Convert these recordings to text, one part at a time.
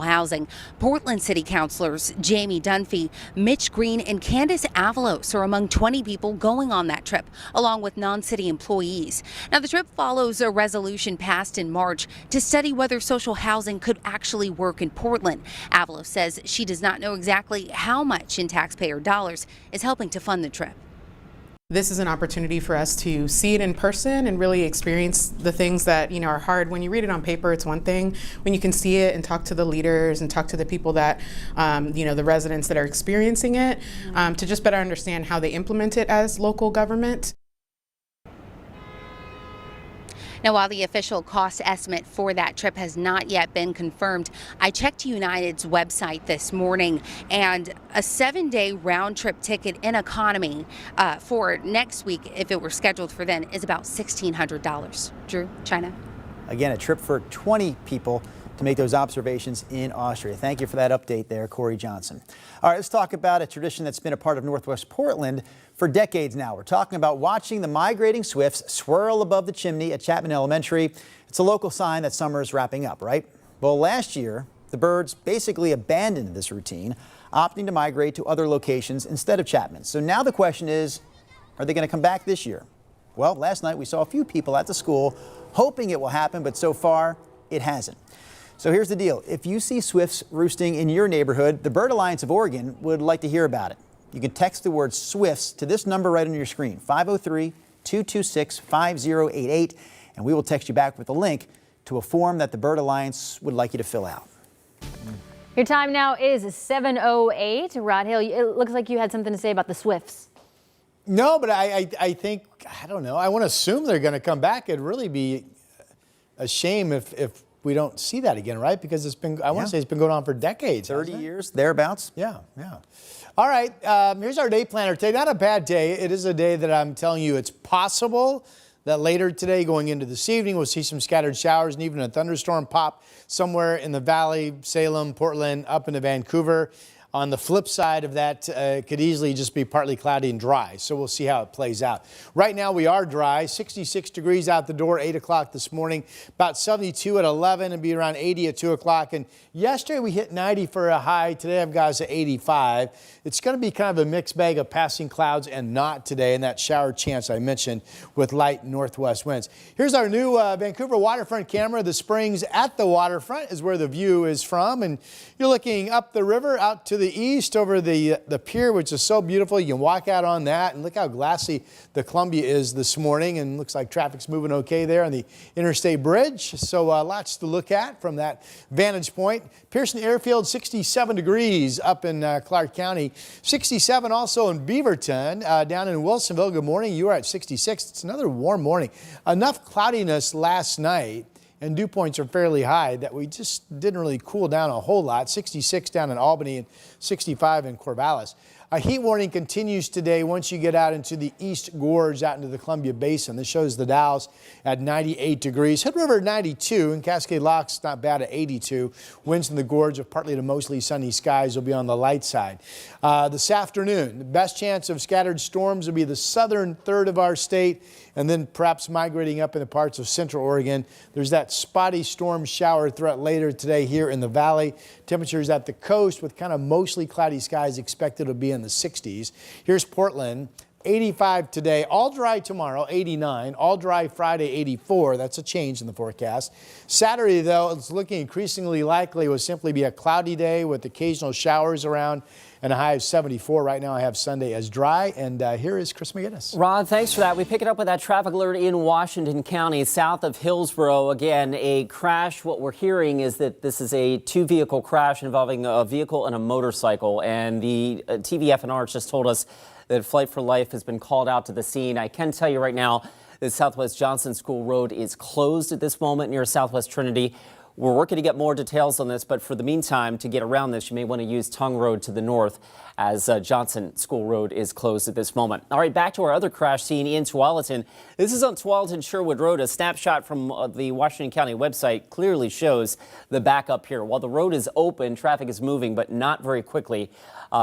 Housing. Portland City Councilors Jamie Dunphy, Mitch Green, and Candace Avalos are among 20 people going on that trip, along with non-city employees. Now, the trip follows a resolution passed in March to study whether social housing could actually work in Portland. Avalos says she does not know exactly how much in taxpayer dollars is helping to fund the trip. This is an opportunity for us to see it in person and really experience the things that, are hard. When you read it on paper, it's one thing. When you can see it and talk to the leaders and talk to the people that, the residents that are experiencing it, to just better understand how they implement it as local government. Now, while the official cost estimate for that trip has not yet been confirmed, I checked United's website this morning, and a 7-day round-trip ticket in economy for next week, if it were scheduled for then, is about $1,600. Drew, China. Again, a trip for 20 people to make those observations in Austria. Thank you for that update there, Corey Johnson. All right, let's talk about a tradition that's been a part of Northwest Portland for decades now. We're talking about watching the migrating swifts swirl above the chimney at Chapman Elementary. It's a local sign that summer is wrapping up, right? Well, last year, the birds basically abandoned this routine, opting to migrate to other locations instead of Chapman. So now the question is, are they going to come back this year? Well, last night we saw a few people at the school hoping it will happen, but so far it hasn't. So here's the deal. If you see swifts roosting in your neighborhood, the Bird Alliance of Oregon would like to hear about it. You can text the word swifts to this number right on your screen, 503-226-5088, and we will text you back with a link to a form that the Bird Alliance would like you to fill out. Your time now is 7:08. Rod Hill, it looks like you had something to say about the swifts. No, but I think, I don't know. I want to assume they're going to come back. It'd really be a shame if we don't see that again, right? Because it's been, I want to say it's been going on for decades. 30 years, thereabouts. Yeah. All right, here's our day planner today. Not a bad day. It is a day that I'm telling you it's possible that later today, going into this evening, we'll see some scattered showers and even a thunderstorm pop somewhere in the valley, Salem, Portland, up into Vancouver. On the flip side of that, it could easily just be partly cloudy and dry. So we'll see how it plays out. Right now we are dry, 66 degrees out the door, 8 o'clock this morning, about 72 at 11 and be around 80 at 2 o'clock. And yesterday we hit 90 for a high. Today I've got us at 85. It's going to be kind of a mixed bag of passing clouds and not today, and that shower chance I mentioned with light northwest winds. Here's our new Vancouver waterfront camera. The Springs at the waterfront is where the view is from. And you're looking up the river out to the east over the pier, which is so beautiful. You can walk out on that, and look how glassy the Columbia is this morning, and looks like traffic's moving okay there on the Interstate Bridge. So lots to look at from that vantage point. Pearson Airfield, 67 degrees up in Clark County, 67 also in Beaverton. Down in Wilsonville, good morning. You are at 66. It's another warm morning. Enough cloudiness last night, and dew points are fairly high, that we just didn't really cool down a whole lot. 66 down in Albany and 65 in Corvallis. A heat warning continues today once you get out into the East Gorge, out into the Columbia Basin. This shows the Dalles at 98 degrees. Hood River 92 and Cascade Locks not bad at 82. Winds in the gorge of partly to mostly sunny skies will be on the light side. This afternoon, the best chance of scattered storms will be the southern third of our state, and then perhaps migrating up into parts of central Oregon. There's that spotty storm shower threat later today here in the valley. Temperatures at the coast with kind of mostly cloudy skies expected to be in the 60s. Here's Portland. 85 today, all dry tomorrow, 89, all dry Friday, 84. That's a change in the forecast. Saturday, though, it's looking increasingly likely will simply be a cloudy day with occasional showers around and a high of 74. Right now I have Sunday as dry, and here is Chris McGinnis. Rod, thanks for that. We pick it up with that traffic alert in Washington County, south of Hillsborough. Again, a crash. What we're hearing is that this is a two-vehicle crash involving a vehicle and a motorcycle, and the TVFNR just told us that Flight for Life has been called out to the scene. I can tell you right now that Southwest Johnson School Road is closed at this moment near Southwest Trinity. We're working to get more details on this, but for the meantime, to get around this, you may want to use Tongue Road to the north as Johnson School Road is closed at this moment. All right, back to our other crash scene in Tualatin. This is on Tualatin-Sherwood Road. A snapshot from the Washington County website clearly shows the backup here. While the road is open, traffic is moving, but not very quickly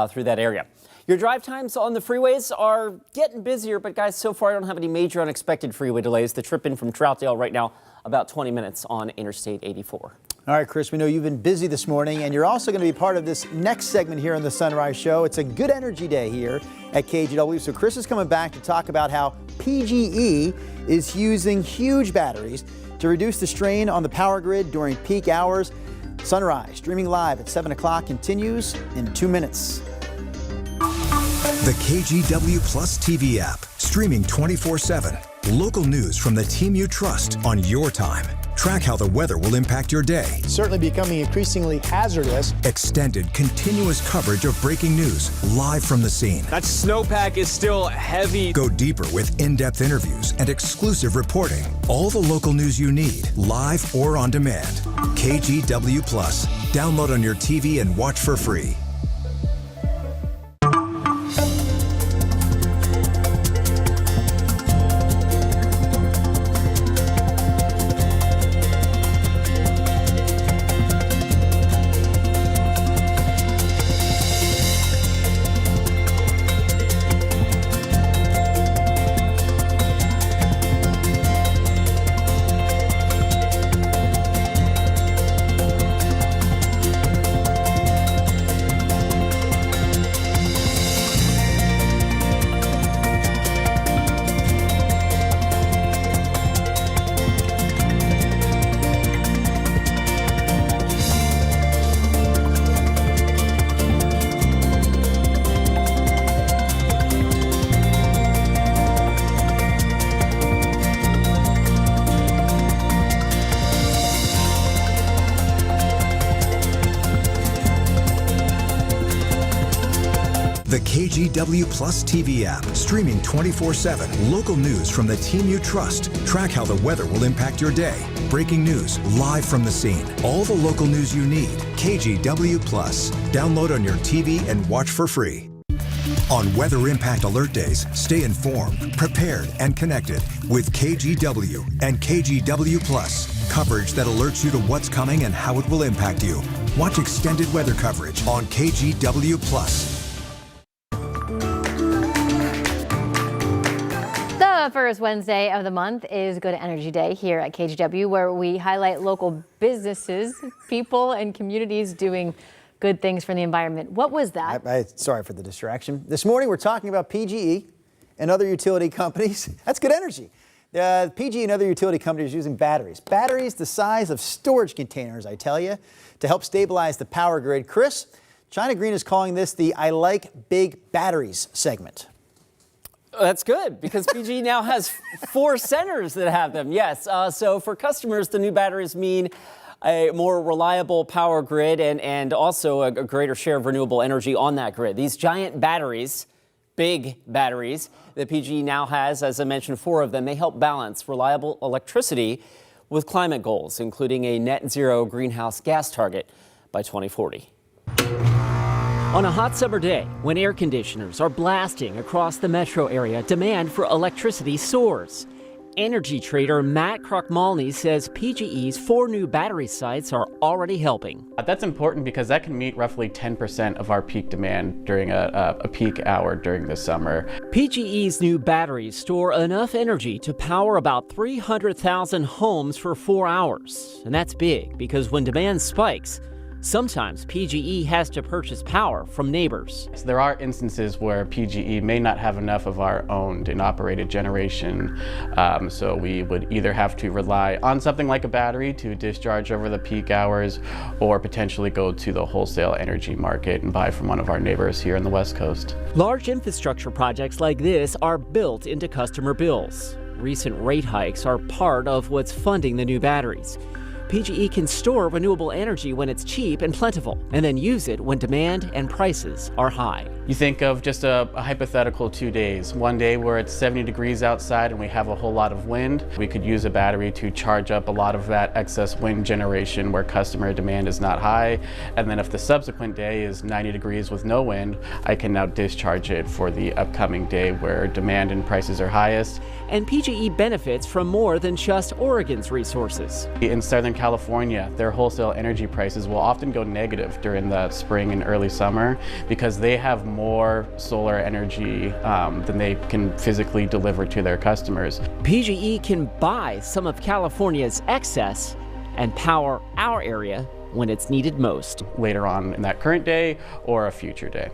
through that area. Your drive times on the freeways are getting busier, but guys, so far I don't have any major unexpected freeway delays. The trip in from Troutdale right now, about 20 minutes on Interstate 84. All right, Chris, we know you've been busy this morning, and you're also going to be part of this next segment here on the Sunrise Show. It's a good energy day here at KGW. So Chris is coming back to talk about how PGE is using huge batteries to reduce the strain on the power grid during peak hours. Sunrise, streaming live at 7 o'clock, continues in 2 minutes. The KGW Plus TV app, streaming 24/7. Local news from the team you trust on your time. Track how the weather will impact your day. Certainly becoming increasingly hazardous. Extended, continuous coverage of breaking news live from the scene. That snowpack is still heavy. Go deeper with in-depth interviews and exclusive reporting. All the local news you need, live or on demand. KGW Plus. Download on your TV and watch for free. The KGW Plus TV app, streaming 24/7. Local news from the team you trust. Track how the weather will impact your day. Breaking news live from the scene. All the local news you need. KGW Plus. Download on your TV and watch for free. On Weather Impact Alert Days, stay informed, prepared, and connected with KGW and KGW Plus. Coverage that alerts you to what's coming and how it will impact you. Watch extended weather coverage on KGW Plus. The first Wednesday of the month is Good Energy Day here at KGW, where we highlight local businesses, people, and communities doing good things for the environment. What was that? Sorry for the distraction. This morning we're talking about PGE and other utility companies. That's good energy. PGE and other utility companies using batteries. Batteries the size of storage containers, I tell you, to help stabilize the power grid. Chris, China Green is calling this the I Like Big Batteries segment. That's good, because PG now has 4 centers that have them. Yes, so for customers, the new batteries mean a more reliable power grid and also a greater share of renewable energy on that grid. These giant batteries, big batteries that PG now has, as I mentioned, 4 of them, they help balance reliable electricity with climate goals, including a net zero greenhouse gas target by 2040. On a hot summer day, when air conditioners are blasting across the metro area, demand for electricity soars. Energy trader Matt Krochmalny says PGE's 4 new battery sites are already helping. That's important because that can meet roughly 10% of our peak demand during a peak hour during the summer. PGE's new batteries store enough energy to power about 300,000 homes for 4 hours. And that's big because when demand spikes, sometimes PGE has to purchase power from neighbors. So there are instances where PGE may not have enough of our owned and operated generation, so we would either have to rely on something like a battery to discharge over the peak hours, or potentially go to the wholesale energy market and buy from one of our neighbors here on the West Coast. Large infrastructure projects like this are built into customer bills. Recent rate hikes are part of what's funding the new batteries. PGE can store renewable energy when it's cheap and plentiful, and then use it when demand and prices are high. You think of just a hypothetical 2 days. One day where it's 70 degrees outside and we have a whole lot of wind, we could use a battery to charge up a lot of that excess wind generation where customer demand is not high. And then if the subsequent day is 90 degrees with no wind, I can now discharge it for the upcoming day where demand and prices are highest. And PGE benefits from more than just Oregon's resources. In Southern California, their wholesale energy prices will often go negative during the spring and early summer because they have more solar energy than they can physically deliver to their customers. PGE can buy some of California's excess and power our area when it's needed most. Later on in that current day or a future day.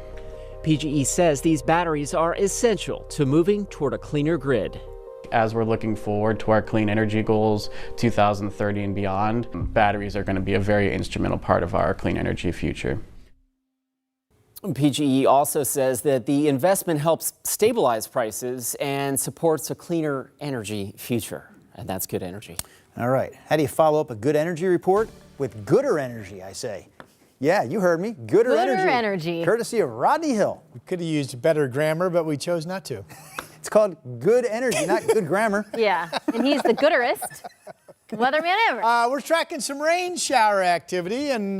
PGE says these batteries are essential to moving toward a cleaner grid. As we're looking forward to our clean energy goals, 2030 and beyond, batteries are going to be a very instrumental part of our clean energy future. PGE also says that the investment helps stabilize prices and supports a cleaner energy future. And that's good energy. All right. How do you follow up a good energy report? With gooder energy, I say. Yeah, you heard me. Gooder energy. Courtesy of Rodney Hill. We could have used better grammar, but we chose not to. It's called good energy, not good grammar. Yeah, and he's the gooderest weatherman ever. We're tracking some rain shower activity, and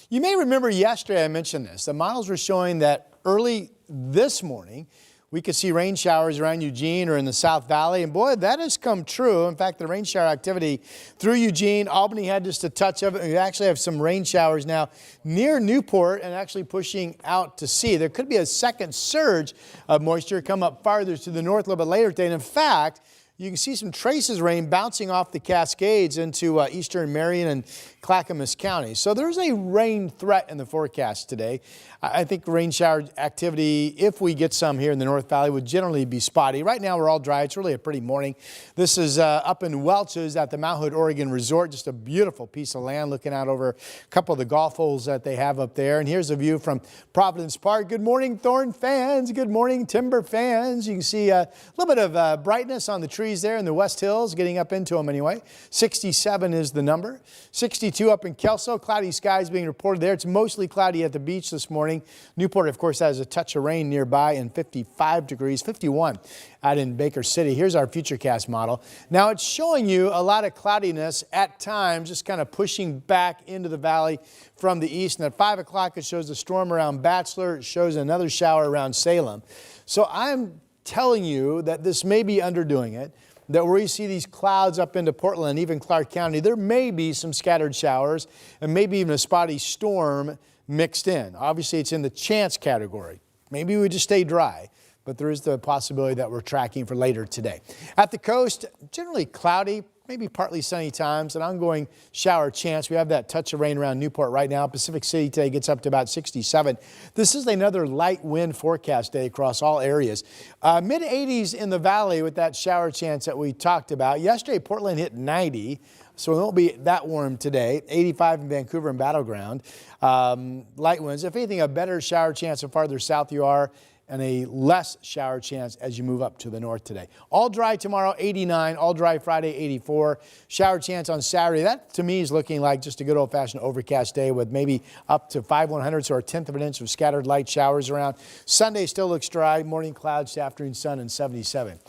you may remember yesterday I mentioned this. The models were showing that early this morning, we could see rain showers around Eugene or in the South Valley, and boy, that has come true. In fact, the rain shower activity through Eugene, Albany had just a touch of it, and we actually have some rain showers now near Newport and actually pushing out to sea. There could be a second surge of moisture come up farther to the north a little bit later today, and in fact, you can see some traces of rain bouncing off the Cascades into eastern Marion and Clackamas County. So there's a rain threat in the forecast today. I think rain shower activity, if we get some here in the North Valley, would generally be spotty. Right now we're all dry. It's really a pretty morning. This is up in Welch's at the Mount Hood, Oregon Resort. Just a beautiful piece of land looking out over a couple of the golf holes that they have up there. And here's a view from Providence Park. Good morning, Thorn fans. Good morning, Timber fans. You can see a little bit of brightness on the trees there in the West Hills, getting up into them anyway. 67 is the number. 62 up in Kelso. Cloudy skies being reported there. It's mostly cloudy at the beach this morning. Newport, of course, has a touch of rain nearby and 55 degrees, 51 out in Baker City. Here's our Futurecast model. Now it's showing you a lot of cloudiness at times, just kind of pushing back into the valley from the east. And at 5 o'clock, it shows a storm around Bachelor. It shows another shower around Salem. So I'm telling you that this may be underdoing it, that where you see these clouds up into Portland, even Clark County, there may be some scattered showers and maybe even a spotty storm mixed in. Obviously, it's in the chance category. Maybe we just stay dry, but there is the possibility that we're tracking for later today. At the coast, generally cloudy, maybe partly sunny times, an ongoing shower chance. We have that touch of rain around Newport right now. Pacific City today gets up to about 67. This is another light wind forecast day across all areas. Mid 80s in the valley with that shower chance that we talked about. Yesterday, Portland hit 90. So it won't be that warm today. 85 in Vancouver and Battleground. Light winds. If anything, a better shower chance the farther south you are, and a less shower chance as you move up to the north today. All dry tomorrow, 89. All dry Friday, 84. Shower chance on Saturday. That, to me, is looking like just a good old-fashioned overcast day with maybe up to 5/100ths or a tenth of an inch of scattered light showers around. Sunday still looks dry. Morning clouds to afternoon sun and 77.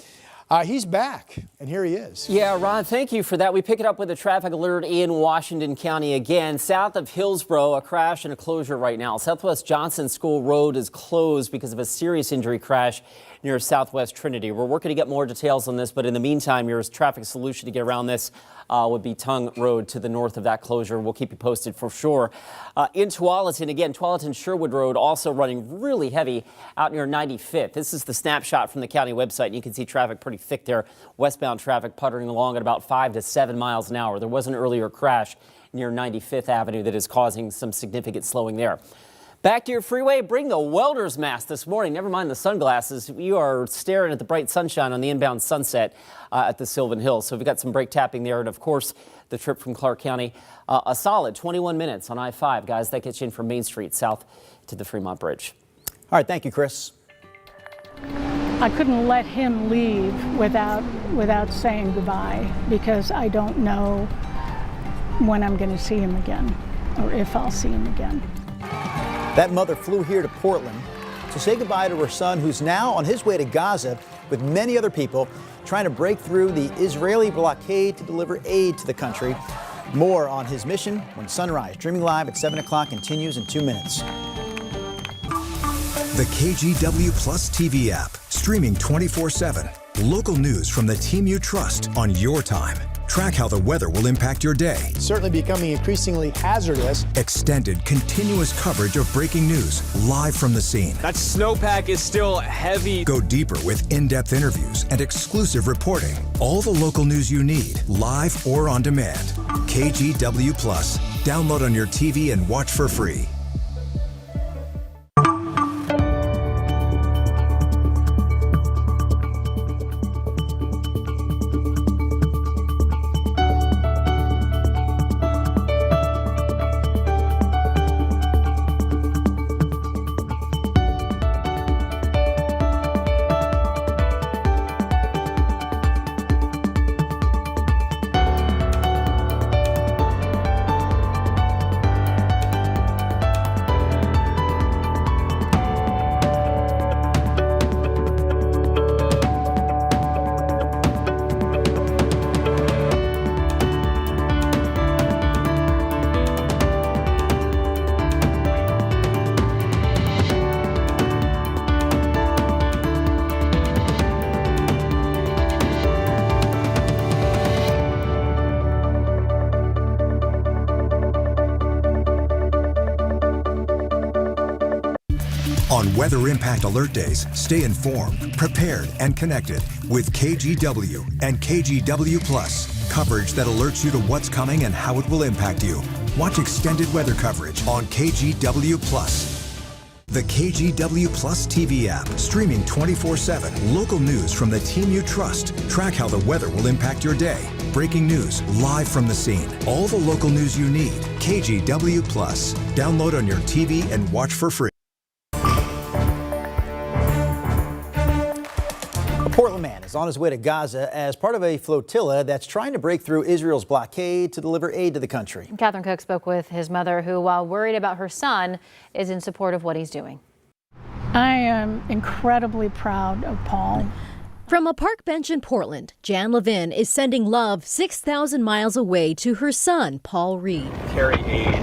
He's back, and here he is. Yeah, Ron, thank you for that. We pick it up with a traffic alert in Washington County again. South of Hillsborough, a crash and a closure right now. Southwest Johnson School Road is closed because of a serious injury crash near Southwest Trinity. We're working to get more details on this, but in the meantime, your traffic solution to get around this would be Tongue Road to the north of that closure. We'll keep you posted for sure. In Tualatin, again, Tualatin-Sherwood Road also running really heavy out near 95th. This is the snapshot from the county website, and you can see traffic pretty thick there. Westbound traffic puttering along at about 5 to 7 miles an hour. There was an earlier crash near 95th Avenue that is causing some significant slowing there. Back to your freeway, bring the welder's mask this morning. Never mind the sunglasses. You are staring at the bright sunshine on the inbound Sunset at the Sylvan Hills. So we've got some brake tapping there. And of course, the trip from Clark County, a solid 21 minutes on I-5. Guys, that gets you in from Main Street south to the Fremont Bridge. All right, thank you, Chris. I couldn't let him leave without saying goodbye because I don't know when I'm going to see him again or if I'll see him again. That mother flew here to Portland to say goodbye to her son, who's now on his way to Gaza with many other people trying to break through the Israeli blockade to deliver aid to the country. More on his mission when Sunrise, Dreaming Live at 7 o'clock, continues in 2 minutes. The KGW Plus TV app, streaming 24/7. Local news from the team you trust on your time. Track how the weather will impact your day. Certainly becoming increasingly hazardous. Extended, continuous coverage of breaking news live from the scene. That snowpack is still heavy. Go deeper with in-depth interviews and exclusive reporting. All the local news you need, live or on demand. KGW Plus. Download on your TV and watch for free. On Weather Impact Alert Days, stay informed, prepared, and connected with KGW and KGW Plus. Coverage that alerts you to what's coming and how it will impact you. Watch extended weather coverage on KGW Plus. The KGW Plus TV app, streaming 24/7. Local news from the team you trust. Track how the weather will impact your day. Breaking news live from the scene. All the local news you need. KGW Plus. Download on your TV and watch for free. A Portland man is on his way to Gaza as part of a flotilla that's trying to break through Israel's blockade to deliver aid to the country. Catherine Cook spoke with his mother, who, while worried about her son, is in support of what he's doing. I am incredibly proud of Paul. From a park bench in Portland, Jan Levin is sending love 6,000 miles away to her son, Paul Reed. Carry aid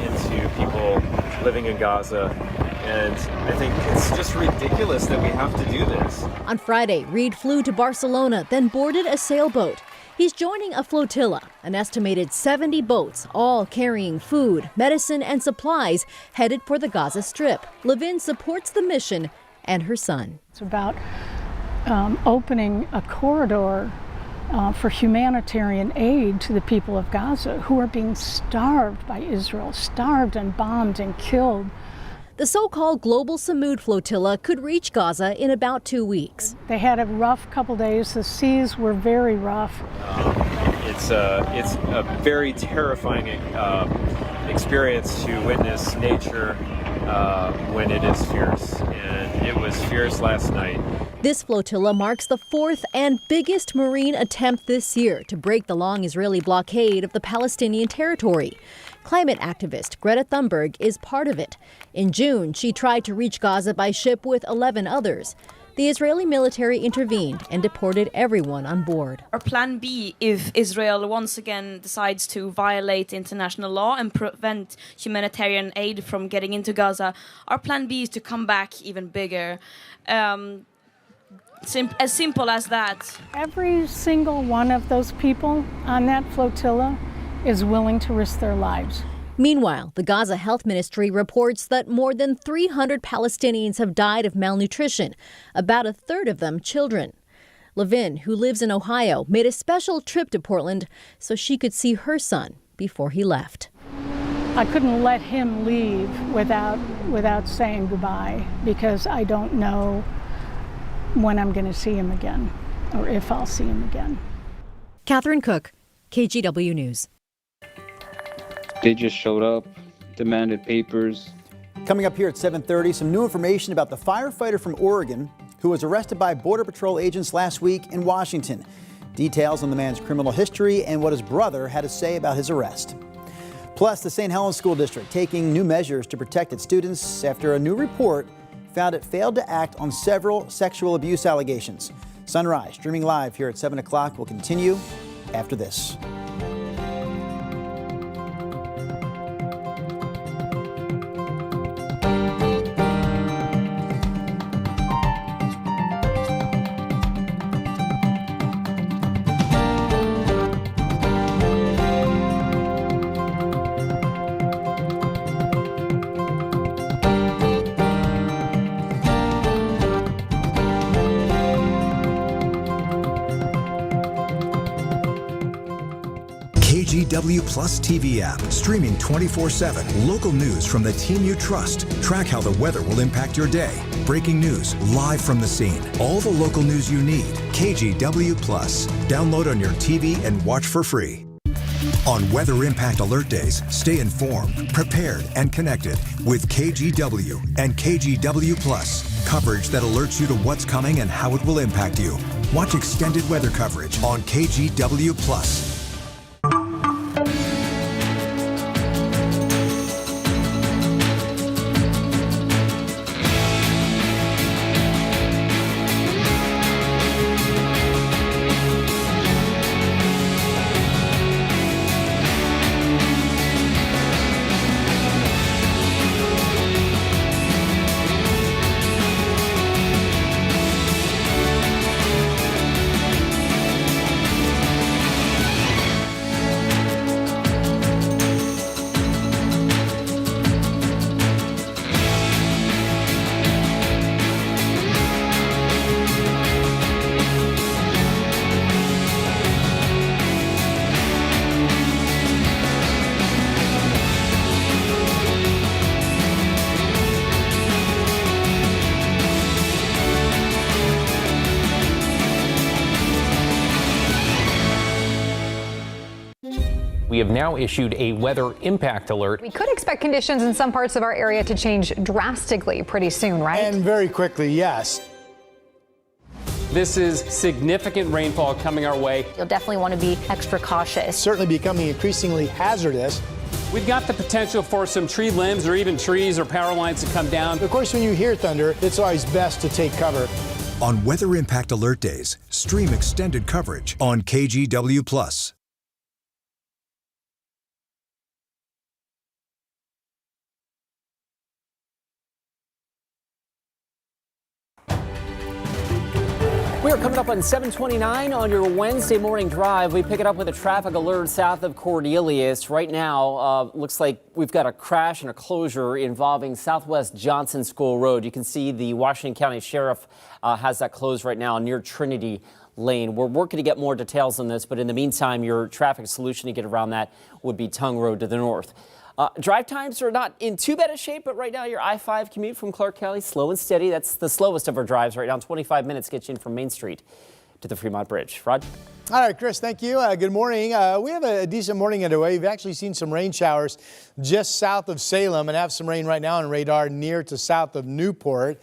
into people living in Gaza. And I think it's just ridiculous that we have to do this. On Friday, Reed flew to Barcelona, then boarded a sailboat. He's joining a flotilla, an estimated 70 boats, all carrying food, medicine, and supplies, headed for the Gaza Strip. Levin supports the mission and her son. It's about opening a corridor for humanitarian aid to the people of Gaza who are being starved by Israel, starved and bombed and killed. The so-called Global Samud Flotilla could reach Gaza in about 2 weeks. They had a rough couple days. The seas were very rough. It's a very terrifying experience to witness nature when it is fierce, and it was fierce last night. This flotilla marks the fourth and biggest marine attempt this year to break the long Israeli blockade of the Palestinian territory. Climate activist Greta Thunberg is part of it. In June, she tried to reach Gaza by ship with 11 others. The Israeli military intervened and deported everyone on board. Our plan B, if Israel once again decides to violate international law and prevent humanitarian aid from getting into Gaza, our plan B is to come back even bigger. As simple as that. Every single one of those people on that flotilla is willing to risk their lives. Meanwhile, the Gaza Health Ministry reports that more than 300 Palestinians have died of malnutrition, about a third of them children. Levin, who lives in Ohio, made a special trip to Portland so she could see her son before he left. I couldn't let him leave without saying goodbye, because I don't know when I'm going to see him again or if I'll see him again. Catherine Cook, KGW News. They just showed up, demanded papers. Coming up here at 7:30, some new information about the firefighter from Oregon who was arrested by Border Patrol agents last week in Washington. Details on the man's criminal history and what his brother had to say about his arrest. Plus, the St. Helens School District taking new measures to protect its students after a new report found it failed to act on several sexual abuse allegations. Sunrise, streaming live here at 7 o'clock, will continue after this. KGW Plus TV app, streaming 24/7. Local news from the team you trust. Track how the weather will impact your day. Breaking news live from the scene. All the local news you need. KGW Plus. Download on your TV and watch for free. On Weather Impact Alert Days, stay informed, prepared, and connected with KGW and KGW Plus. Coverage that alerts you to what's coming and how it will impact you. Watch extended weather coverage on KGW Plus. We have now issued a weather impact alert. We could expect conditions in some parts of our area to change drastically pretty soon, right? And very quickly, yes. This is significant rainfall coming our way. You'll definitely want to be extra cautious. Certainly becoming increasingly hazardous. We've got the potential for some tree limbs or even trees or power lines to come down. Of course, when you hear thunder, it's always best to take cover. On Weather Impact Alert Days, stream extended coverage on KGW Plus. We are coming up on 7:29 on your Wednesday morning drive. We pick it up with a traffic alert south of Cornelius. Right now, looks like we've got a crash and a closure involving Southwest Johnson School Road. You can see the Washington County Sheriff has that closed right now near Trinity Lane. We're working to get more details on this, but in the meantime, your traffic solution to get around that would be Tongue Road to the north. Drive times are not in too bad a shape, but right now your I-5 commute from Clark County, slow and steady. That's the slowest of our drives right now. 25 minutes gets you in from Main Street to the Fremont Bridge. Rod? All right, Chris, thank you. Good morning. We have a decent morning underway. We've actually seen some rain showers just south of Salem and have some rain right now on radar near to south of Newport.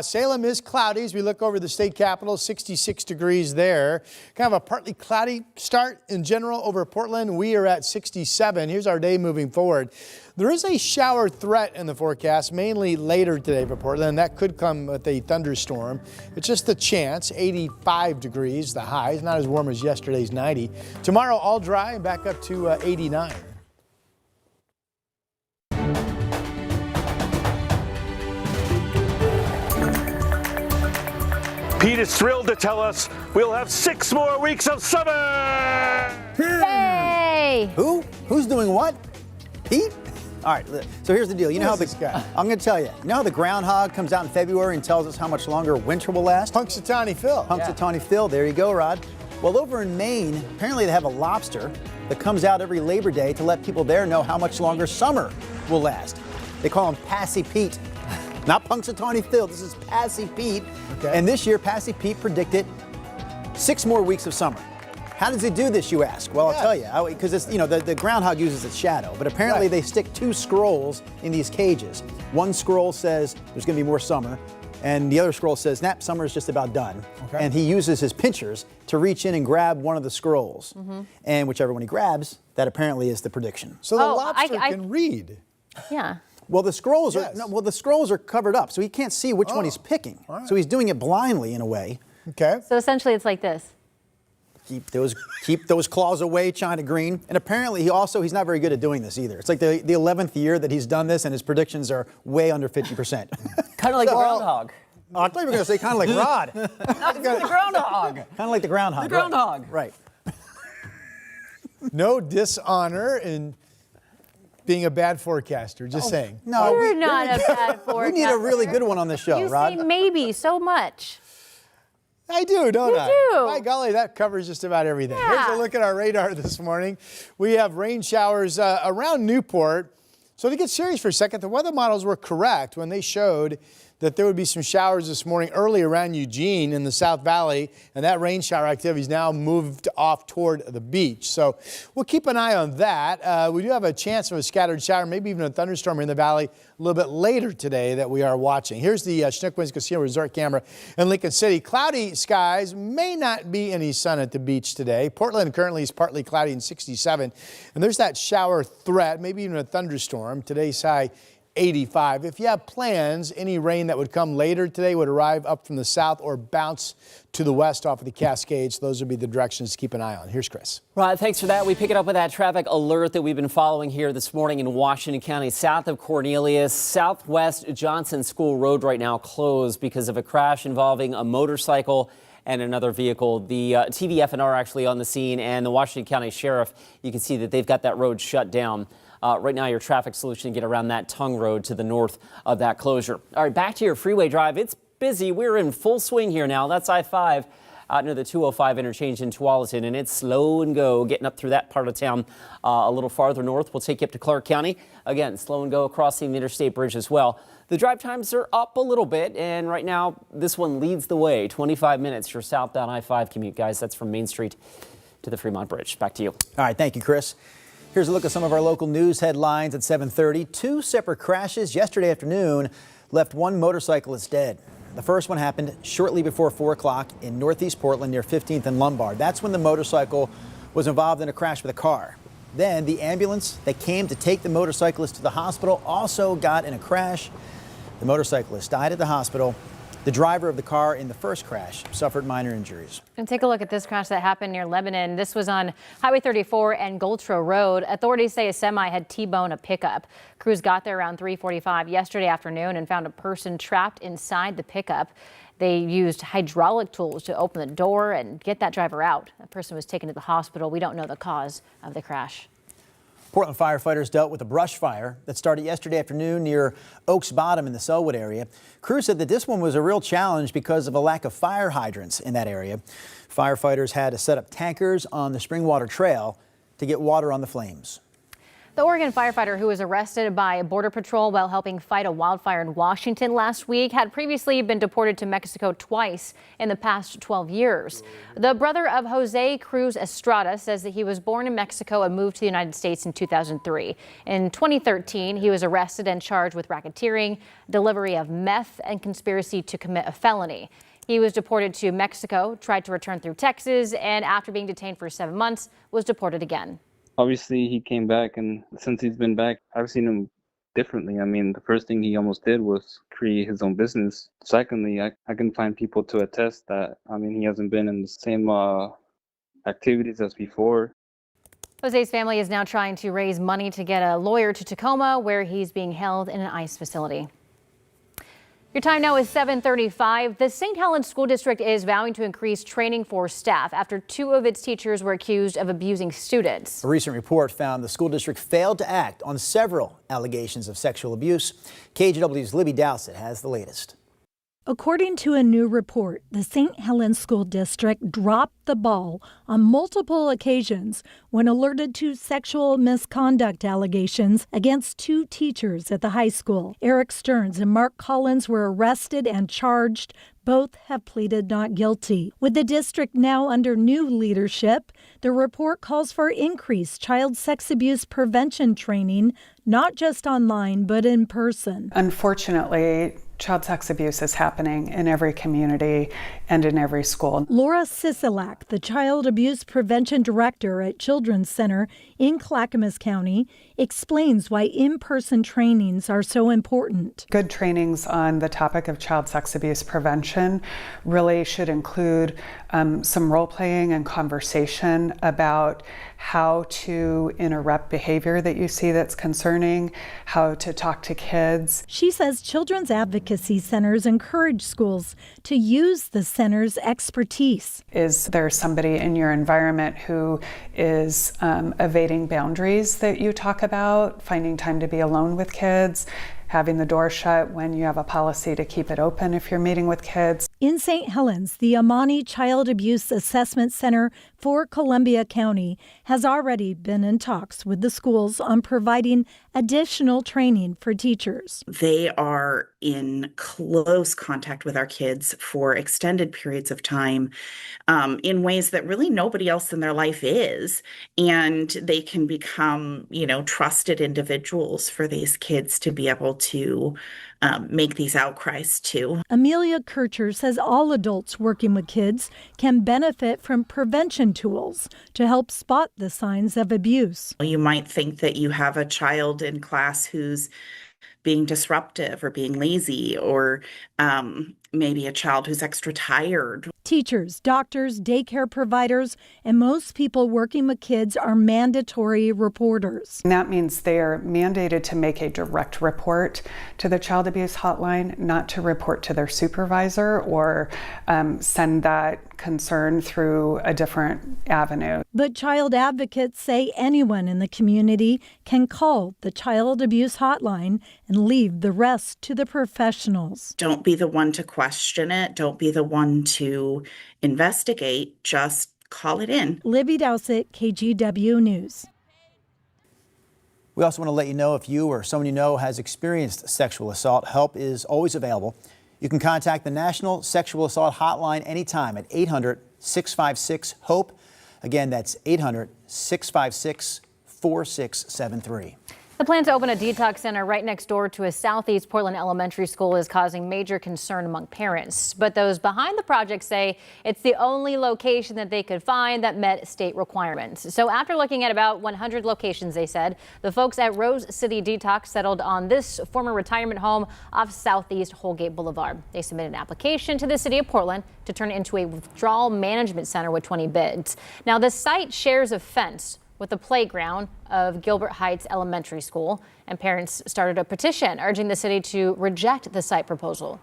Salem is cloudy as we look over the state capitol, 66 degrees there. Kind of a partly cloudy start in general over Portland. We are at 67. Here's our day moving forward. There is a shower threat in the forecast, mainly later today for Portland. That could come with a thunderstorm. It's just a chance, 85 degrees, the high. It's not as warm as yesterday's 90. Tomorrow, all dry and back up to 89. Pete is thrilled to tell us we'll have 6 more weeks of summer! Yay! Who's doing what? Pete? All right, so here's the deal. You know how I'm going to tell you. You know how the groundhog comes out in February and tells us how much longer winter will last? Punxsutawney Phil. Punxsutawney Phil. There you go, Rod. Well, over in Maine, apparently they have a lobster that comes out every Labor Day to let people there know how much longer summer will last. They call him Passy Pete. Not Punxsutawney Phil. This is Passy Pete. Okay. And this year, Passy Pete predicted 6 more weeks of summer. How does it do this, you ask? Well, I'll tell you, because it's, you know, the groundhog uses its shadow, but apparently they stick 2 scrolls in these cages. One scroll says there's going to be more summer, and the other scroll says, nah, summer is just about done. Okay. And he uses his pinchers to reach in and grab one of the scrolls. Mm-hmm. And whichever one he grabs, that apparently is the prediction. So the lobster can read. Yeah. Well, the scrolls are covered up, so he can't see which one he's picking. Right. So he's doing it blindly in a way. Okay. So essentially, it's like this. Keep those claws away, China Green. And apparently he's not very good at doing this either. It's like the 11th year that he's done this, and his predictions are way under 50%. Kind of like the groundhog. Oh, I thought you were going to say kind of like Rod. Not the groundhog. Kind of like the groundhog. The groundhog. Right. No dishonor in being a bad forecaster, just saying. No, you're not a bad forecaster. We need a really good one on this show, Rod. You say maybe so much. I do, don't I? You do. By golly, that covers just about everything. Yeah. Here's a look at our radar this morning. We have rain showers around Newport. So to get serious for a second, the weather models were correct when they showed that there would be some showers this morning early around Eugene in the South Valley, and that rain shower activity is now moved off toward the beach. So we'll keep an eye on that. We do have a chance of a scattered shower, maybe even a thunderstorm in the valley a little bit later today that we are watching. Here's the Chinook Winds Casino Resort camera in Lincoln City. Cloudy skies, may not be any sun at the beach today. Portland currently is partly cloudy and 67, and there's that shower threat, maybe even a thunderstorm. Today's high 85. If you have plans, any rain that would come later today would arrive up from the south or bounce to the west off of the Cascades. Those would be the directions to keep an eye on. Here's Chris. Right, thanks for that. We pick it up with that traffic alert that we've been following here this morning in Washington County, south of Cornelius. Southwest Johnson School Road right now closed because of a crash involving a motorcycle and another vehicle. The TVF&R actually on the scene, and the Washington County Sheriff, you can see that they've got that road shut down. Right now, your traffic solution to get around that tongue road to the north of that closure. All right, back to your freeway drive. It's busy. We're in full swing here now. That's I-5 out near the 205 interchange in Tualatin, and it's slow and go getting up through that part of town. A little farther north, we'll take you up to Clark County. Again, slow and go crossing the interstate bridge as well. The drive times are up a little bit, and right now, this one leads the way. 25 minutes, your southbound I-5 commute, guys. That's from Main Street to the Fremont Bridge. Back to you. All right, thank you, Chris. Here's a look at some of our local news headlines at 7:30. Two separate crashes yesterday afternoon left one motorcyclist dead. The first one happened shortly before 4 o'clock in northeast Portland near 15th and Lombard. That's when the motorcycle was involved in a crash with a car. Then the ambulance that came to take the motorcyclist to the hospital also got in a crash. The motorcyclist died at the hospital. The driver of the car in the first crash suffered minor injuries. And take a look at this crash that happened near Lebanon. This was on Highway 34 and Goltro Road. Authorities say a semi had T-boned a pickup. Crews got there around 3:45 yesterday afternoon and found a person trapped inside the pickup. They used hydraulic tools to open the door and get that driver out. That person was taken to the hospital. We don't know the cause of the crash. Portland firefighters dealt with a brush fire that started yesterday afternoon near Oaks Bottom in the Selwood area. Crews said that this one was a real challenge because of a lack of fire hydrants in that area. Firefighters had to set up tankers on the Springwater Trail to get water on the flames. The Oregon firefighter who was arrested by Border Patrol while helping fight a wildfire in Washington last week had previously been deported to Mexico twice in the past 12 years. The brother of Jose Cruz Estrada says that he was born in Mexico and moved to the United States in 2003. In 2013, he was arrested and charged with racketeering, delivery of meth, and conspiracy to commit a felony. He was deported to Mexico, tried to return through Texas, and after being detained for 7 months, was deported again. Obviously, he came back, and since he's been back, I've seen him differently. I mean, the first thing he almost did was create his own business. Secondly, I can find people to attest that, I mean, he hasn't been in the same activities as before. Jose's family is now trying to raise money to get a lawyer to Tacoma, where he's being held in an ICE facility. Your time now is 7:35. The St. Helens School District is vowing to increase training for staff after 2 of its teachers were accused of abusing students. A recent report found the school district failed to act on several allegations of sexual abuse. KGW's Libby Dowsett has the latest. According to a new report, the St. Helens School District dropped the ball on multiple occasions when alerted to sexual misconduct allegations against 2 teachers at the high school. Eric Stearns and Mark Collins were arrested and charged. Both have pleaded not guilty. With the district now under new leadership, the report calls for increased child sex abuse prevention training, not just online, but in person. Unfortunately, child sex abuse is happening in every community and in every school. Laura Sisolak, the Child Abuse Prevention Director at Children's Center in Clackamas County, explains why in-person trainings are so important. Good trainings on the topic of child sex abuse prevention really should include some role-playing and conversation about how to interrupt behavior that you see that's concerning, how to talk to kids. She says children's advocacy centers encourage schools to use the center's expertise. Is there somebody in your environment who is evading boundaries that you talk about, finding time to be alone with kids, having the door shut when you have a policy to keep it open if you're meeting with kids. In St. Helens, the Amani Child Abuse Assessment Center for Columbia County has already been in talks with the schools on providing additional training for teachers. They are in close contact with our kids for extended periods of time in ways that really nobody else in their life is. And they can become, trusted individuals for these kids to be able to make these outcries to. Amelia Kircher says all adults working with kids can benefit from prevention tools to help spot the signs of abuse. You might think that you have a child in class who's being disruptive or being lazy, or maybe a child who's extra tired. Teachers, doctors, daycare providers, and most people working with kids are mandatory reporters. And that means they are mandated to make a direct report to the child abuse hotline, not to report to their supervisor or send that concern through a different avenue. But child advocates say anyone in the community can call the child abuse hotline and leave the rest to the professionals. Don't be the one to question it. Don't be the one to investigate. Just call it in. Libby Dowsett, KGW News. We also want to let you know if you or someone you know has experienced sexual assault, help is always available. You can contact the National Sexual Assault Hotline anytime at 800-656-HOPE. Again, that's 800-656-4673. The plan to open a detox center right next door to a Southeast Portland elementary school is causing major concern among parents. But those behind the project say it's the only location that they could find that met state requirements. So after looking at about 100 locations, they said, the folks at Rose City Detox settled on this former retirement home off Southeast Holgate Boulevard. They submitted an application to the city of Portland to turn it into a withdrawal management center with 20 beds. Now, the site shares a fence with the playground of Gilbert Heights Elementary School, and parents started a petition urging the city to reject the site proposal.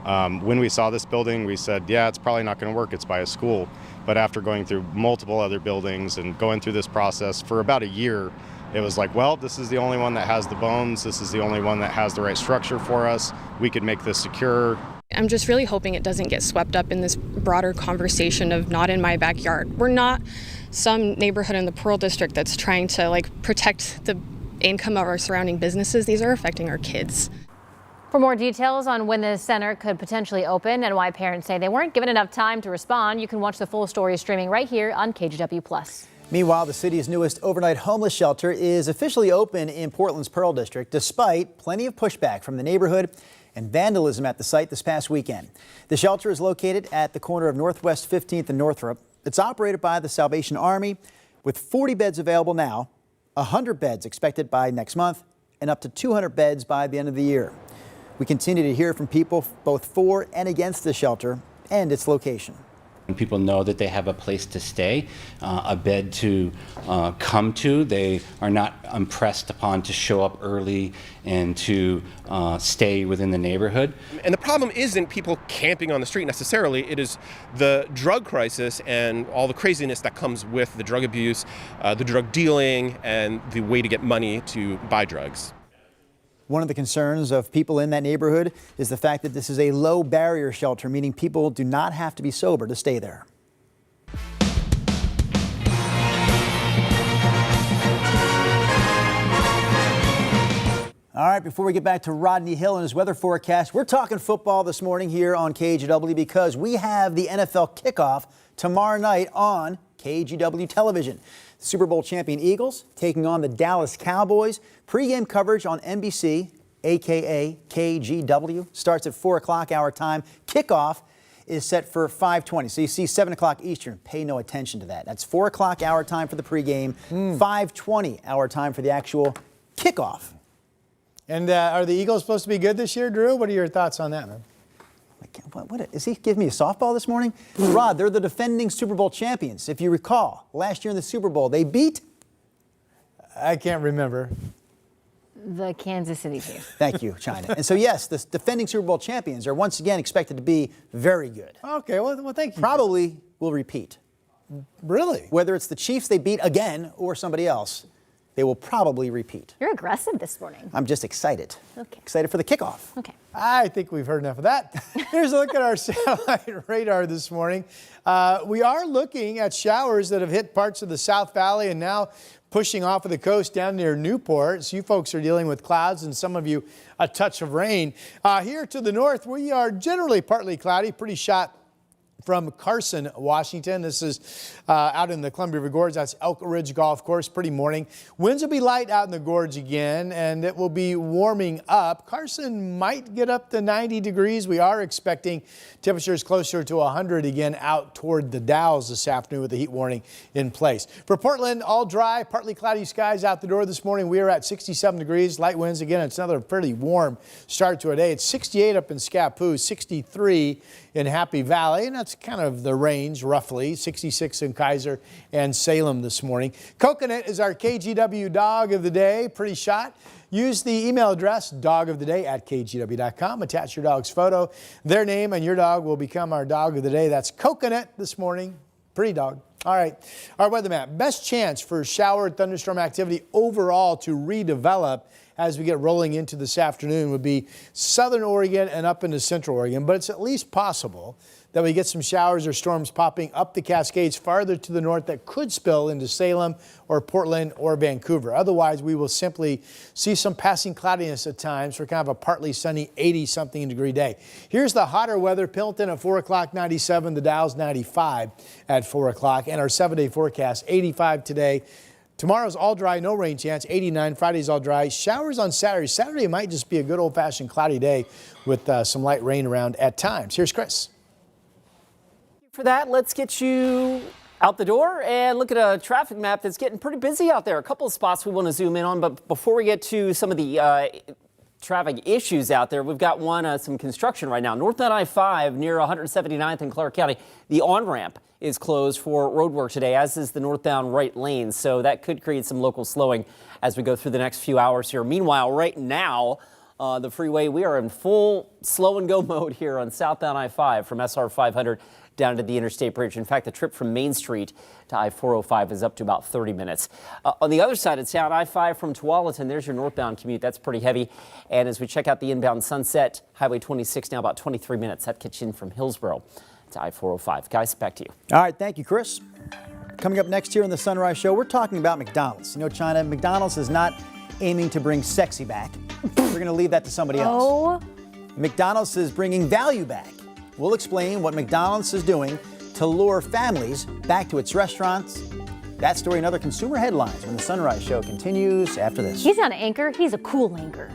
When we saw this building, we said, yeah, it's probably not going to work. It's by a school. But after going through multiple other buildings and going through this process for about a year, it was like, well, this is the only one that has the bones. This is the only one that has the right structure for us. We could make this secure. I'm just really hoping it doesn't get swept up in this broader conversation of not in my backyard. We're not some neighborhood in the Pearl District that's trying to protect the income of our surrounding businesses. These are affecting our kids. For more details on when the center could potentially open and why parents say they weren't given enough time to respond, you can watch the full story streaming right here on KGW+. Meanwhile, the city's newest overnight homeless shelter is officially open in Portland's Pearl District, despite plenty of pushback from the neighborhood and vandalism at the site this past weekend. The shelter is located at the corner of Northwest 15th and Northrop. It's operated by the Salvation Army, with 40 beds available now, 100 beds expected by next month, and up to 200 beds by the end of the year. We continue to hear from people both for and against the shelter and its location. And people know that they have a place to stay, a bed to come to. They are not impressed upon to show up early and to stay within the neighborhood. And the problem isn't people camping on the street necessarily. It is the drug crisis and all the craziness that comes with the drug abuse, the drug dealing, and the way to get money to buy drugs. One of the concerns of people in that neighborhood is the fact that this is a low barrier shelter, meaning people do not have to be sober to stay there. All right, before we get back to Rodney Hill and his weather forecast, we're talking football this morning here on KGW because we have the NFL kickoff tomorrow night on KGW television. Super Bowl champion Eagles taking on the Dallas Cowboys. Pre-game coverage on NBC, aka KGW, starts at 4 o'clock our time. Kickoff is set for 5:20. So you see 7 o'clock Eastern. Pay no attention to that. That's 4 o'clock our time for the pregame, 5:20 our time for the actual kickoff. And are the Eagles supposed to be good this year, Drew? What are your thoughts on that, man? What is he giving me a softball this morning? Rod, they're the defending Super Bowl champions. If you recall, last year in the Super Bowl, they beat? I can't remember. The Kansas City team. Thank you, China. And so, yes, the defending Super Bowl champions are once again expected to be very good. Okay, well thank you. Probably will repeat. Really? Whether it's the Chiefs they beat again or somebody else, they will probably repeat. You're aggressive this morning. I'm just excited. Okay. Excited for the kickoff. Okay. I think we've heard enough of that. Here's a look at our satellite radar this morning. We are looking at showers that have hit parts of the South Valley and now pushing off of the coast down near Newport. So you folks are dealing with clouds and some of you a touch of rain. Here to the north, we are generally partly cloudy, pretty shot from Carson, Washington. This is out in the Columbia River Gorge. That's Elk Ridge Golf Course, pretty morning. Winds will be light out in the gorge again, and it will be warming up. Carson might get up to 90 degrees. We are expecting temperatures closer to 100 again out toward the Dalles this afternoon with the heat warning in place. For Portland, all dry, partly cloudy skies out the door this morning. We are at 67 degrees, light winds. Again, it's another pretty warm start to a day. It's 68 up in Scappoose, 63 in Happy Valley, and that's kind of the range roughly. 66 in Kaiser and Salem this morning. Coconut is our KGW dog of the day. Pretty shot. Use the email address dogoftheday@kgw.com. Attach your dog's photo, their name, and your dog will become our dog of the day. That's Coconut this morning. Pretty dog. All right, our weather map. Best chance for shower and thunderstorm activity overall to redevelop as we get rolling into this afternoon would be southern Oregon and up into central Oregon, but it's at least possible that we get some showers or storms popping up the Cascades farther to the north that could spill into Salem or Portland or Vancouver. Otherwise, we will simply see some passing cloudiness at times for kind of a partly sunny 80-something degree day. Here's the hotter weather. Pendleton at 4 o'clock, 97. The Dalles, 95 at 4 o'clock. And our 7-day forecast, 85 today. Tomorrow's all dry, no rain chance, 89. Friday's all dry. Showers on Saturday. Saturday might just be a good old-fashioned cloudy day with some light rain around at times. Here's Chris. For that, let's get you out the door and look at a traffic map that's getting pretty busy out there. A couple of spots we want to zoom in on, but before we get to some of the traffic issues out there, we've got some construction right now. Northbound I-5 near 179th in Clark County. The on-ramp is closed for road work today, as is the northbound right lane. So that could create some local slowing as we go through the next few hours here. Meanwhile, right now, the freeway, we are in full slow and go mode here on southbound I-5 from SR 500 down to the Interstate Bridge. In fact, the trip from Main Street to I-405 is up to about 30 minutes. On the other side of town, I-5 from Tualatin, there's your northbound commute. That's pretty heavy. And as we check out the inbound Sunset, Highway 26 now about 23 minutes. That gets you in from Hillsboro to I-405. Guys, back to you. All right, thank you, Chris. Coming up next here on the Sunrise Show, we're talking about McDonald's. You know, China, McDonald's is not aiming to bring sexy back. We're going to leave that to somebody else. Oh. McDonald's is bringing value back. We'll explain what McDonald's is doing to lure families back to its restaurants. That story and other consumer headlines when the Sunrise Show continues after this. He's not an anchor, he's a cool anchor.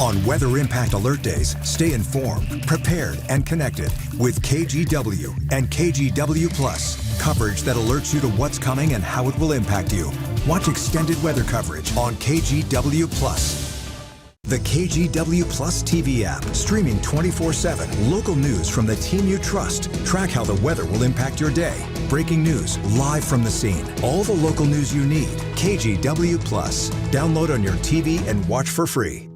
On Weather Impact Alert Days, stay informed, prepared, and connected with KGW and KGW Plus. Coverage that alerts you to what's coming and how it will impact you. Watch extended weather coverage on KGW Plus. The KGW Plus TV app, streaming 24/7. Local news from the team you trust. Track how the weather will impact your day. Breaking news, live from the scene. All the local news you need. KGW Plus. Download on your TV and watch for free.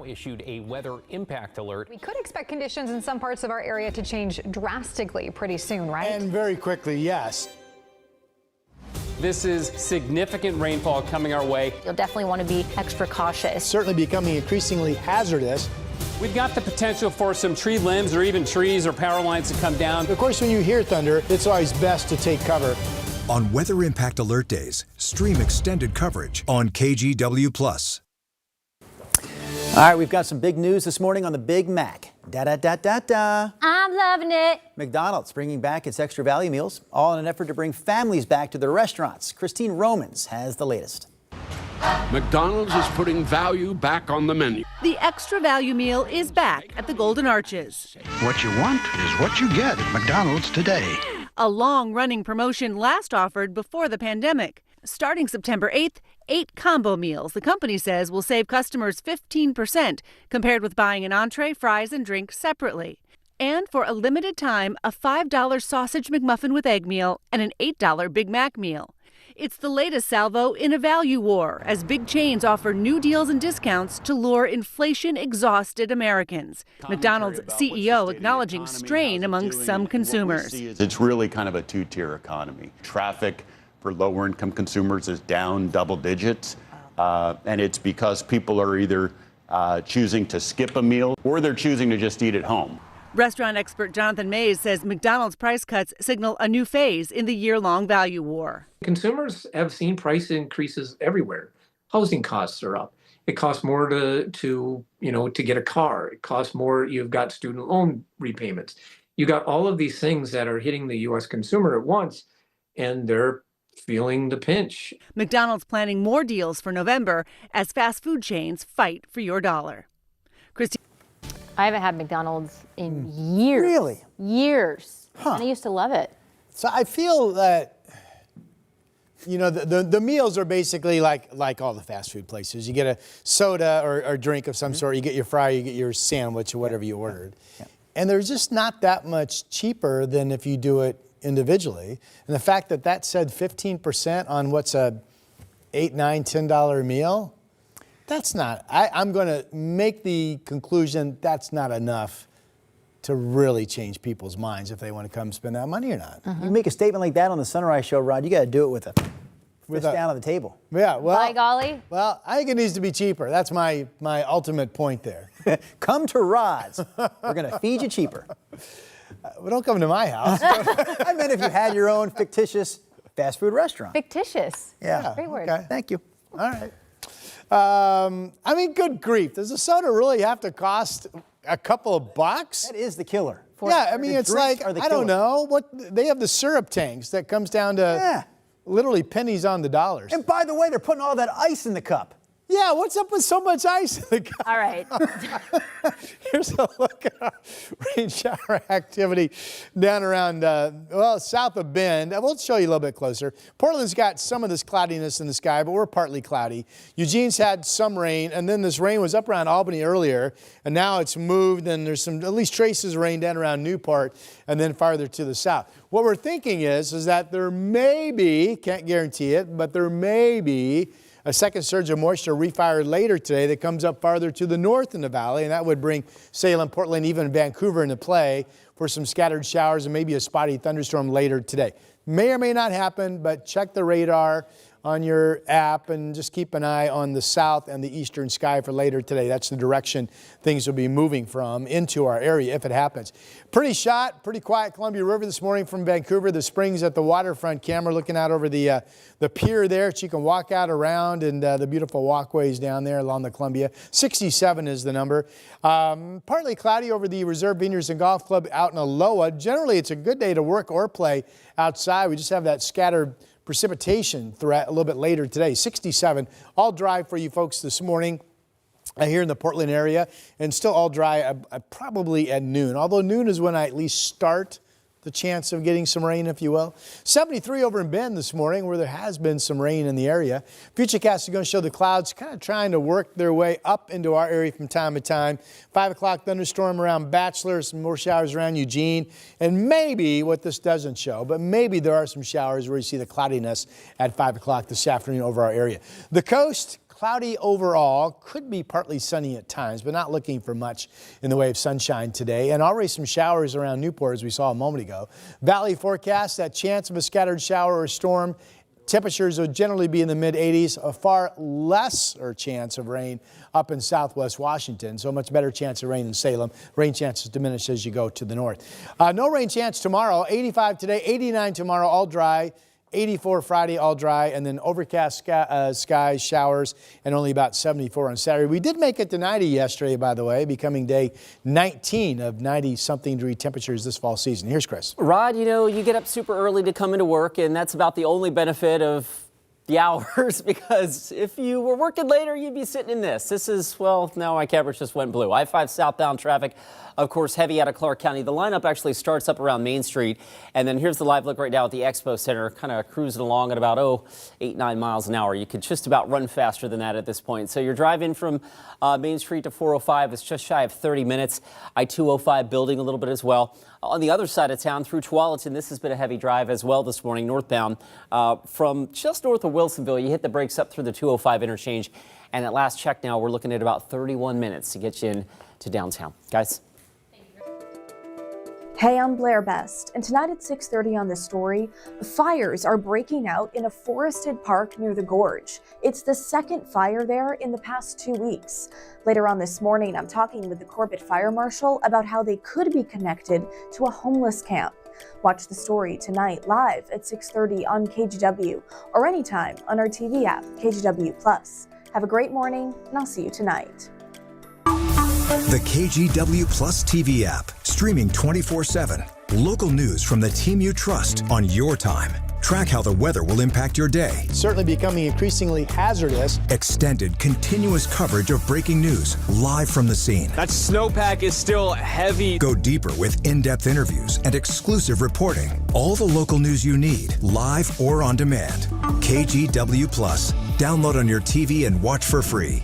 Issued a weather impact alert. We could expect conditions in some parts of our area to change drastically pretty soon, right? And very quickly, yes. This is significant rainfall coming our way. You'll definitely want to be extra cautious. Certainly becoming increasingly hazardous. We've got the potential for some tree limbs or even trees or power lines to come down. Of course, when you hear thunder, it's always best to take cover. On weather impact alert days, stream extended coverage on KGW+. All right, we've got some big news this morning on the Big Mac. Da-da-da-da-da. I'm loving it. McDonald's bringing back its extra value meals, all in an effort to bring families back to their restaurants. Christine Romans has the latest. McDonald's is putting value back on the menu. The extra value meal is back at the Golden Arches. What you want is what you get at McDonald's today. A long-running promotion last offered before the pandemic. Starting September 8th, 8 combo meals the company says will save customers 15% compared with buying an entree, fries, and drink separately. And for a limited time, a $5 sausage McMuffin with egg meal and an $8 Big Mac meal. It's the latest salvo in a value war as big chains offer new deals and discounts to lure inflation-exhausted Americans. McDonald's CEO acknowledging strain among some consumers. It's really kind of a two-tier economy. Traffic for lower-income consumers is down double digits, and it's because people are either choosing to skip a meal or they're choosing to just eat at home. Restaurant expert Jonathan Mays says McDonald's price cuts signal a new phase in the year-long value war. Consumers have seen price increases everywhere. Housing costs are up. It costs more to get a car. It costs more. You've got student loan repayments. You got all of these things that are hitting the U.S. consumer at once, and they're feeling the pinch. McDonald's planning more deals for November as fast food chains fight for your dollar. Christine. I haven't had McDonald's in years. Really? Years. Huh. And I used to love it. So I feel that, the meals are basically like all the fast food places. You get a soda or drink of some sort. You get your fry, you get your sandwich or whatever you ordered. Yeah. And they're just not that much cheaper than if you do it individually. And the fact that said 15% on what's a $8, $9, $10 meal, that's not, I'm going to make the conclusion that's not enough to really change people's minds if they want to come spend that money or not. You make a statement like that on the Sunrise Show, Rod, you got to do it with a fist down on the table. Yeah, well. By golly. Well, I think it needs to be cheaper. That's my ultimate point there. Come to Rod's. We're going to feed you cheaper. Well, don't come to my house. I meant if you had your own fictitious fast food restaurant. Fictitious. Yeah. Great word. Okay. Thank you. All right. I mean, good grief. Does a soda really have to cost a couple of bucks? That is the killer. Yeah, I mean, it's like, I don't know. They have the syrup tanks that comes down to literally pennies on the dollars. And by the way, they're putting all that ice in the cup. Yeah, what's up with so much ice in the cup? All right. Here's a look at rain shower activity down around, south of Bend. We'll show you a little bit closer. Portland's got some of this cloudiness in the sky, but we're partly cloudy. Eugene's had some rain, and then this rain was up around Albany earlier, and now it's moved, and there's some at least traces of rain down around Newport, and then farther to the south. What we're thinking is that there may be, can't guarantee it, but there may be a second surge of moisture refired later today that comes up farther to the north in the valley, and that would bring Salem, Portland, even Vancouver into play for some scattered showers and maybe a spotty thunderstorm later today. May or may not happen, but check the radar on your app and just keep an eye on the south and the eastern sky for later today. That's the direction things will be moving from into our area if it happens. Pretty quiet Columbia River this morning from Vancouver. The Springs at the waterfront camera looking out over the pier there. So you can walk out around and the beautiful walkways down there along the Columbia. 67 is the number. Partly cloudy over the Reserve Vineyards and Golf Club out in Aloha. Generally, it's a good day to work or play outside. We just have that scattered precipitation threat a little bit later today. 67, all dry for you folks this morning here in the Portland area, and still all dry probably at noon. Although noon is when I at least start the chance of getting some rain, if you will. 73 over in Bend this morning, where there has been some rain in the area. Futurecast is going to show the clouds kind of trying to work their way up into our area from time to time. 5 o'clock thunderstorm around Bachelor, some more showers around Eugene, and maybe what this doesn't show, but maybe there are some showers where you see the cloudiness at 5 o'clock this afternoon over our area. The coast, cloudy overall, could be partly sunny at times, but not looking for much in the way of sunshine today. And already some showers around Newport, as we saw a moment ago. Valley forecast, that chance of a scattered shower or storm. Temperatures will generally be in the mid-80s, a far lesser chance of rain up in southwest Washington, so a much better chance of rain in Salem. Rain chances diminish as you go to the north. No rain chance tomorrow, 85 today, 89 tomorrow, all dry. 84 Friday, all dry, and then overcast skies, showers, and only about 74 on Saturday. We did make it to 90 yesterday, by the way, becoming day 19 of 90-something degree temperatures this fall season. Here's Chris. Rod, you know, you get up super early to come into work, and that's about the only benefit of the hours, because if you were working later, you'd be sitting in this. This is, well, now my camera just went blue. I-5 southbound traffic, of course, heavy out of Clark County. The lineup actually starts up around Main Street. And then here's the live look right now at the Expo Center, kind of cruising along at about, 8-9 miles an hour. You could just about run faster than that at this point. So you're driving from Main Street to 405. It's just shy of 30 minutes. I-205 building a little bit as well. On the other side of town through Tualatin, this has been a heavy drive as well this morning, northbound. From just north of Wilsonville, you hit the brakes up through the 205 interchange. And at last check now, we're looking at about 31 minutes to get you in to downtown. Guys. Hey, I'm Blair Best, and tonight at 6:30 on The Story, fires are breaking out in a forested park near the Gorge. It's the second fire there in the past 2 weeks. Later on this morning, I'm talking with the Corbett Fire Marshal about how they could be connected to a homeless camp. Watch The Story tonight live at 6:30 on KGW or anytime on our TV app, KGW+. Have a great morning, and I'll see you tonight. The KGW Plus TV app, streaming 24/7. Local news from the team you trust on your time. Track how the weather will impact your day. Certainly becoming increasingly hazardous. Extended, continuous coverage of breaking news live from the scene. That snowpack is still heavy. Go deeper with in-depth interviews and exclusive reporting. All the local news you need, live or on demand. KGW Plus. Download on your TV and watch for free.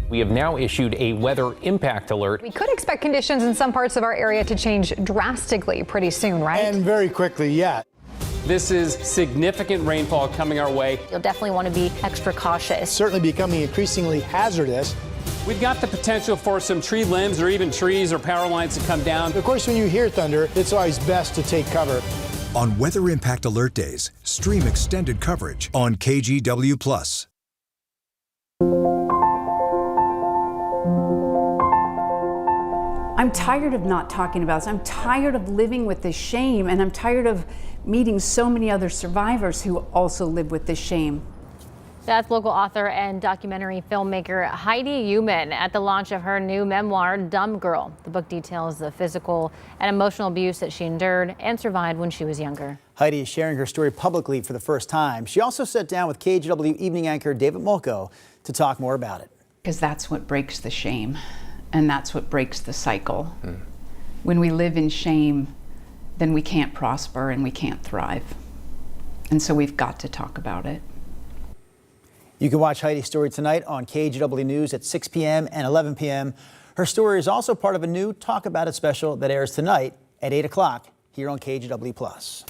We have now issued a weather impact alert. We could expect conditions in some parts of our area to change drastically pretty soon, right? And very quickly, yeah. This is significant rainfall coming our way. You'll definitely want to be extra cautious. Certainly becoming increasingly hazardous. We've got the potential for some tree limbs or even trees or power lines to come down. Of course, when you hear thunder, it's always best to take cover. On Weather Impact Alert Days, stream extended coverage on KGW+. I'm tired of not talking about this. I'm tired of living with this shame, and I'm tired of meeting so many other survivors who also live with this shame. That's local author and documentary filmmaker Heidi Uman at the launch of her new memoir, Dumb Girl. The book details the physical and emotional abuse that she endured and survived when she was younger. Heidi is sharing her story publicly for the first time. She also sat down with KGW evening anchor David Mulco to talk more about it. Because that's what breaks the shame, and that's what breaks the cycle. When we live in shame, then we can't prosper and we can't thrive. And so we've got to talk about it. You can watch Heidi's story tonight on KGW News at 6 p.m. and 11 p.m. Her story is also part of a new Talk About It special that airs tonight at 8 o'clock here on KGW+.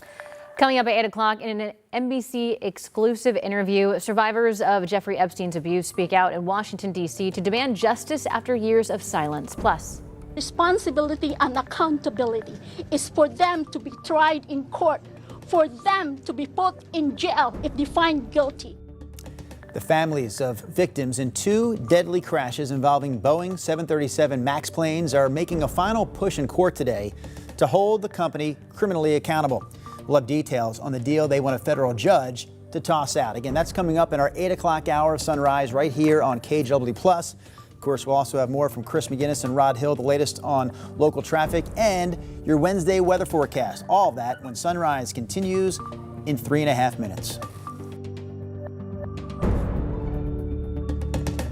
Coming up at 8 o'clock in an NBC exclusive interview, survivors of Jeffrey Epstein's abuse speak out in Washington, D.C. to demand justice after years of silence. Plus, responsibility and accountability is for them to be tried in court, for them to be put in jail if they find guilty. The families of victims in two deadly crashes involving Boeing 737 MAX planes are making a final push in court today to hold the company criminally accountable. We'll have details on the deal they want a federal judge to toss out. Again, that's coming up in our 8 o'clock hour of Sunrise right here on KGW+. course, we'll also have more from Chris McGinnis and Rod Hill, the latest on local traffic and your Wednesday weather forecast. All of that when Sunrise continues in 3.5 minutes.